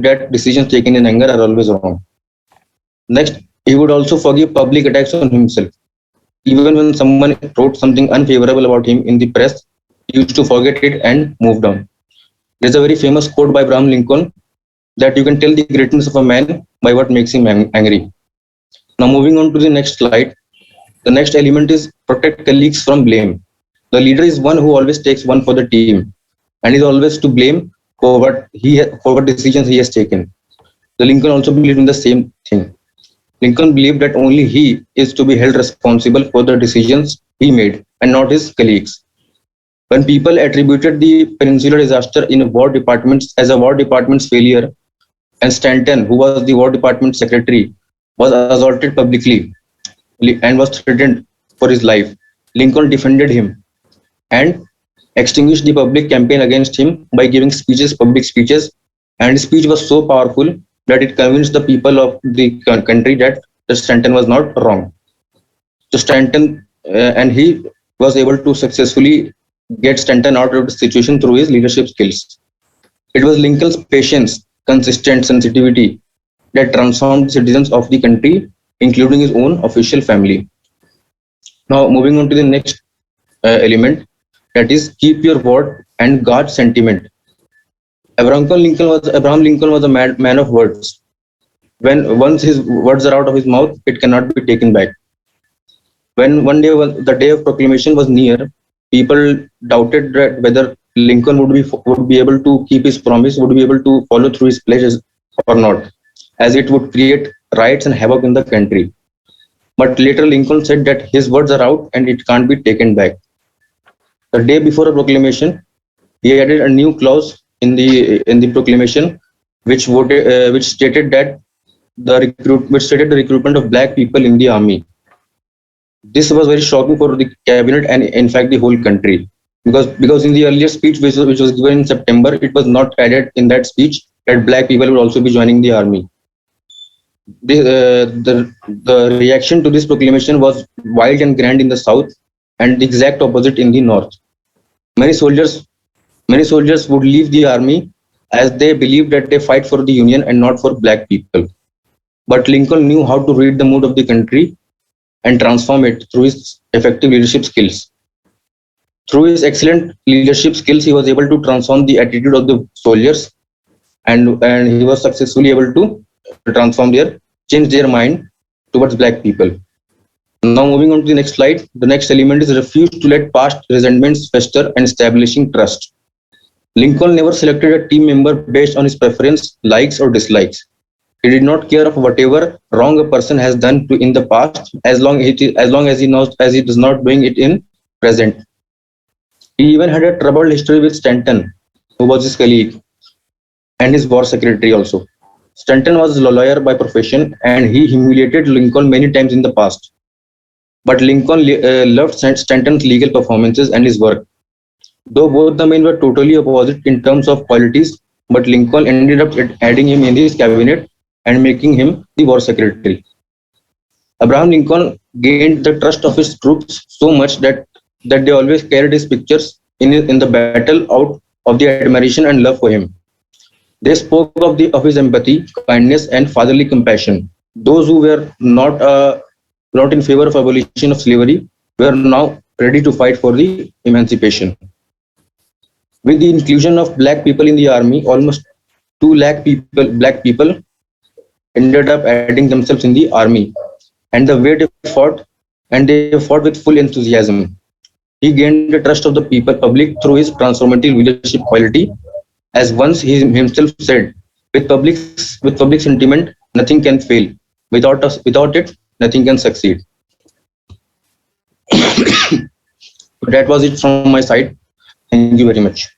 that decisions taken in anger are always wrong. Next, he would also forgive public attacks on himself. Even when someone wrote something unfavorable about him in the press, he used to forget it and move on. There's a very famous quote by Abraham Lincoln that you can tell the greatness of a man by what makes him angry. Now, moving on to the next slide, the next element is protect colleagues from blame. The leader is one who always takes one for the team and is always to blame for what decisions he has taken. The Lincoln also believed in the same thing. Lincoln believed that only he is to be held responsible for the decisions he made and not his colleagues. When people attributed the Peninsular disaster in war departments as a war department's failure, and Stanton, who was the War Department secretary, was assaulted publicly and was threatened for his life, Lincoln defended him and extinguished the public campaign against him by giving public speeches, and his speech was so powerful that it convinced the people of the country that Stanton was not wrong. So Stanton and he was able to successfully get Stanton out of the situation through his leadership skills. It was Lincoln's patience, consistent sensitivity that transformed the citizens of the country, including his own official family. Now, moving on to the next element, that is keep your word and guard sentiment. Abraham Lincoln was a man of words. When once his words are out of his mouth, it cannot be taken back. When one day the day of proclamation was near, people doubted that whether Lincoln would be able to keep his promise, would be able to follow through his pledges or not, as it would create riots and havoc in the country. But later Lincoln said that his words are out and it can't be taken back. The day before a proclamation, he added a new clause in the proclamation, which stated that which stated the recruitment of black people in the army. This was very shocking for the cabinet and in fact the whole country, because in the earlier speech which was given in September, it was not added in that speech that black people would also be joining the army. The reaction to this proclamation was wild and grand in the south and the exact opposite in the north. Many soldiers would leave the army as they believed that they fight for the union and not for black people. But Lincoln knew how to read the mood of the country and transform it through his effective leadership skills. Through his excellent leadership skills, he was able to transform the attitude of the soldiers, and he was successfully able to change their mind towards black people. Now, moving on to the next slide, the next element is refuse to let past resentments fester and establishing trust. Lincoln never selected a team member based on his preference, likes, or dislikes. He did not care of whatever wrong a person has done in the past, as long as he does not doing it in present. He even had a troubled history with Stanton, who was his colleague and his war secretary also. Stanton was a lawyer by profession, and he humiliated Lincoln many times in the past. But Lincoln loved Stanton's legal performances and his work. Though both the men were totally opposite in terms of qualities, but Lincoln ended up adding him in his cabinet and making him the war secretary. Abraham Lincoln gained the trust of his troops so much that they always carried his pictures in the battle out of the admiration and love for him. They spoke of his empathy, kindness, and fatherly compassion. Those who were not in favor of abolition of slavery were now ready to fight for the emancipation. With the inclusion of black people in the army, almost 2 lakh black people ended up adding themselves in the army, and the way they fought with full enthusiasm. He gained the trust of the public through his transformative leadership quality. As once he himself said, with public sentiment, nothing can fail. Without it, nothing can succeed. That was it from my side. Thank you very much.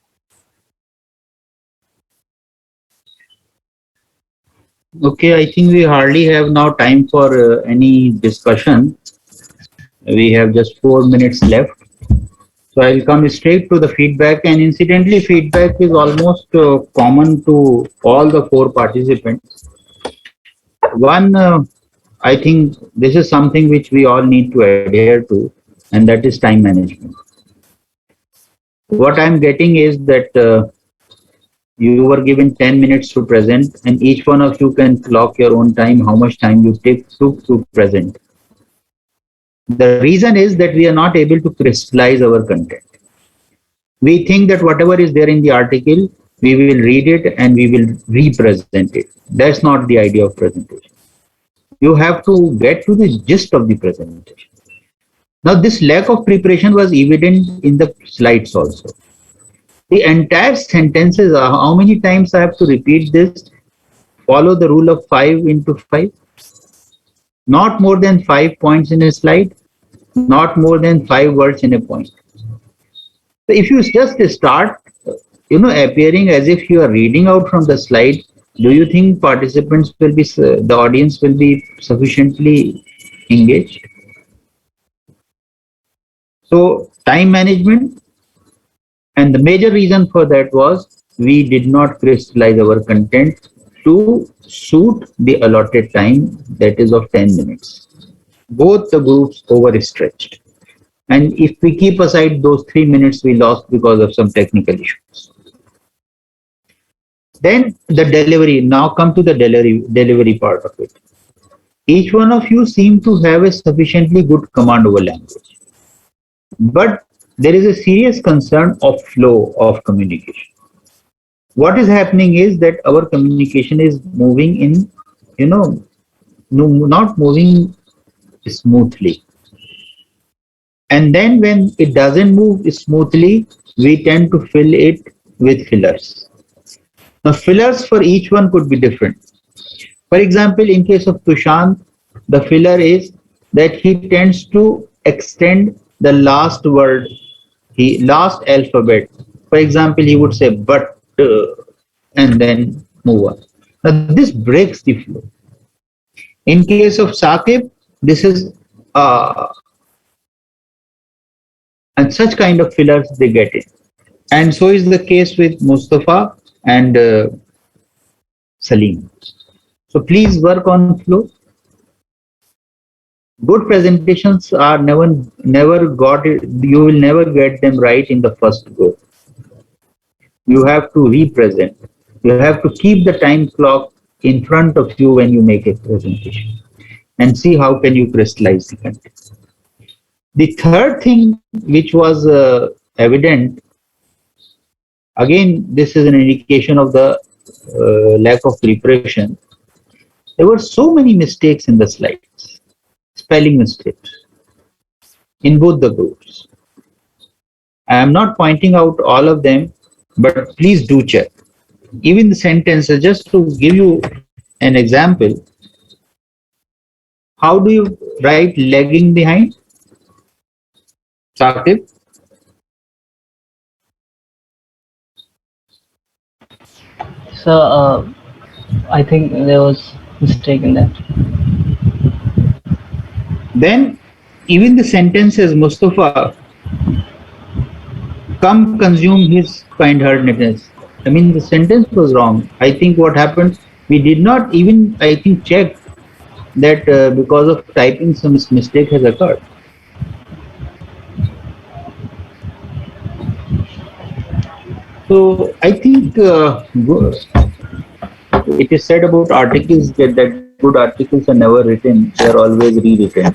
Okay, I think we hardly have now time for any discussion. We have just 4 minutes left. So I'll come straight to the feedback, and incidentally, feedback is almost common to all the 4 participants. One, I think this is something which we all need to adhere to, and that is time management. What I'm getting is that You were given 10 minutes to present, and each one of you can clock your own time, how much time you took to present. The reason is that we are not able to crystallize our content. We think that whatever is there in the article, we will read it and we will represent it. That's not the idea of presentation. You have to get to the gist of the presentation. Now, this lack of preparation was evident in the slides also. The entire sentences, how many times I have to repeat this? Follow the rule of 5 into 5. Not more than 5 points in a slide, not more than 5 words in a point. So if you just start, appearing as if you are reading out from the slide, do you think participants will be, the audience will be sufficiently engaged? So time management, and the major reason for that was we did not crystallize our content to suit the allotted time, that is of 10 minutes. Both the groups overstretched. And if we keep aside those 3 minutes we lost because of some technical issues. Then the delivery, now come to the delivery part of it. Each one of you seem to have a sufficiently good command over language. But there is a serious concern of flow of communication. What is happening is that our communication is moving in, not moving smoothly. And then when it doesn't move smoothly, we tend to fill it with fillers. Now, fillers for each one could be different. For example, in case of Tushant, the filler is that he tends to extend the last word, last alphabet. For example, he would say but and then move on. Now, this breaks the flow. In case of Saqib, this is and such kind of fillers they get in. And so is the case with Mustafa and Salim. So please work on flow. Good presentations are never got it. You will never get them right in the first go. You have to represent. You have to keep the time clock in front of you when you make a presentation and see how can you crystallize the content. The third thing which was evident, again, this is an indication of the lack of preparation. There were so many mistakes in the slides, spelling mistakes in both the groups. I am not pointing out all of them, but please do check. Even the sentences, just to give you an example, how do you write lagging behind? Saqib? So I think there was mistake in that. Then even the sentences, Mustafa, come consume his kind-heartedness. I mean, the sentence was wrong. I think what happened, we did not even, I think, check that because of typing some mistake has occurred. So I think it is said about articles that good articles are never written, they are always rewritten.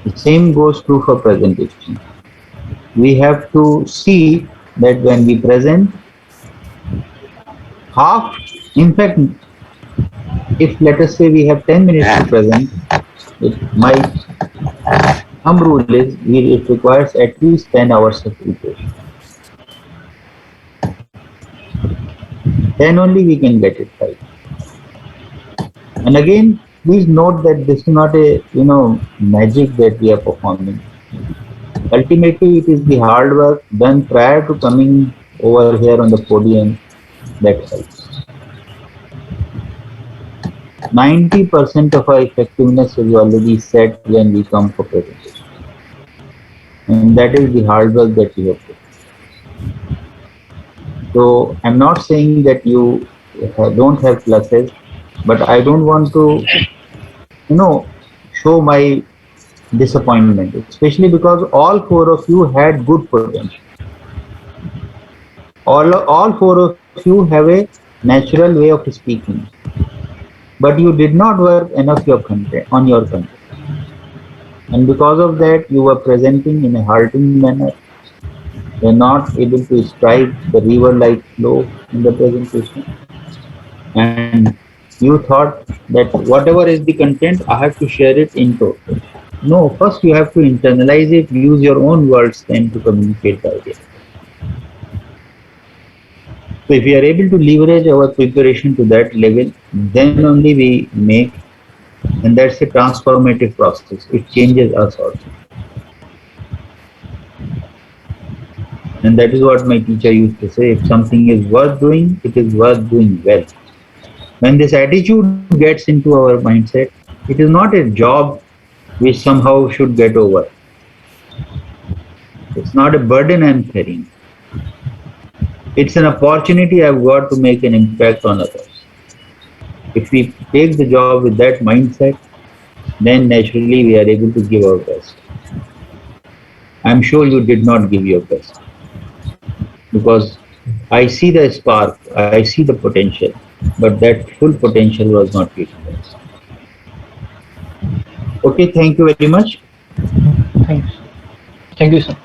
The same goes true for presentation. We have to see that when we present, half, in fact, if let us say we have 10 minutes to present, my thumb rule is it requires at least 10 hours of preparation. Then only we can get it right. And again, please note that this is not a magic that we are performing. Ultimately, it is the hard work done prior to coming over here on the podium that helps. 90% of our effectiveness is already set when we come for presentation. And that is the hard work that we have put. So I'm not saying that you don't have pluses, but I don't want to, show my disappointment, especially because all four of you had good potential. All four of you have a natural way of speaking, but you did not work enough your content on your content, and because of that, you were presenting in a halting manner. You're not able to strike the river-like flow in the presentation, and you thought that whatever is the content, I have to share it in total. No, first you have to internalize it, use your own words then to communicate the idea. So if we are able to leverage our preparation to that level, then only we make, and that's a transformative process. It changes us also. And that is what my teacher used to say, if something is worth doing, it is worth doing well. When this attitude gets into our mindset, it is not a job which somehow should get over. It's not a burden I'm carrying. It's an opportunity I've got to make an impact on others. If we take the job with that mindset, then naturally we are able to give our best. I'm sure you did not give your best because I see the spark, I see the potential, but that full potential was not utilized. Okay, thank you very much. Thanks. Thank you, sir.